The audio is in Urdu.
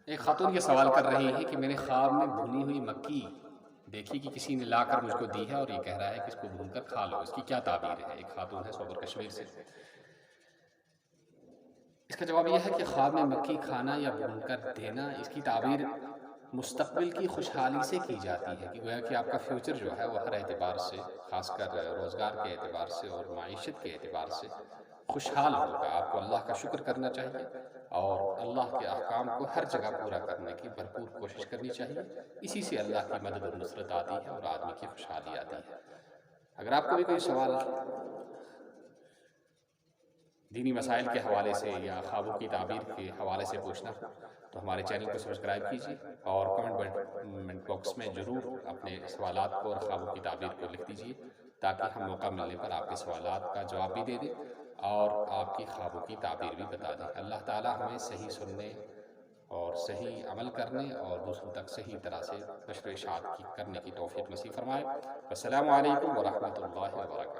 ایک خاتون یہ سوال کر رہی ہے کہ میں نے خواب میں بھنی ہوئی مکی دیکھی کہ کسی نے لا کر مجھ کو دی ہے اور یہ کہہ رہا ہے کہ اس کو بھون کر کھا لو، اس کی کیا تعبیر ہے؟ ایک خاتون ہے صوبر کشمیر سے۔ اس کا جواب یہ ہے کہ خواب میں مکی کھانا یا بھون کر دینا، اس کی تعبیر مستقبل کی خوشحالی سے کی جاتی ہے کہ گویا کہ آپ کا فیوچر جو ہے وہ ہر اعتبار سے، خاص کر روزگار کے اعتبار سے اور معیشت کے اعتبار سے خوشحال ہوگا۔ آپ کو اللہ کا شکر کرنا چاہیے اور اللہ کے احکام کو ہر جگہ پورا کرنے کی بھرپور کوشش کرنی چاہیے۔ اسی سے اللہ کی مدد و نصرت آتی ہے اور آدمی کی خوشحالی آتی ہے۔ اگر آپ کو بھی کوئی سوال دینی مسائل کے حوالے سے یا خوابوں کی تعبیر کے حوالے سے پوچھنا تو ہمارے چینل کو سبسکرائب کیجیے اور کمنٹ باکس میں ضرور اپنے سوالات کو اور خوابوں کی تعبیر کو لکھ دیجیے تاکہ ہم موقع ملنے پر آپ کے سوالات کا جواب بھی دے دیں اور آپ کی خوابوں کی تعبیر بھی بتا دیں۔ اللہ تعالیٰ ہمیں صحیح سننے اور صحیح عمل کرنے اور دوسروں تک صحیح طرح سے نشر و اشاعت کرنے کی توفیق نصیب فرمائے۔ السلام علیکم ورحمۃ اللہ وبرکاتہ۔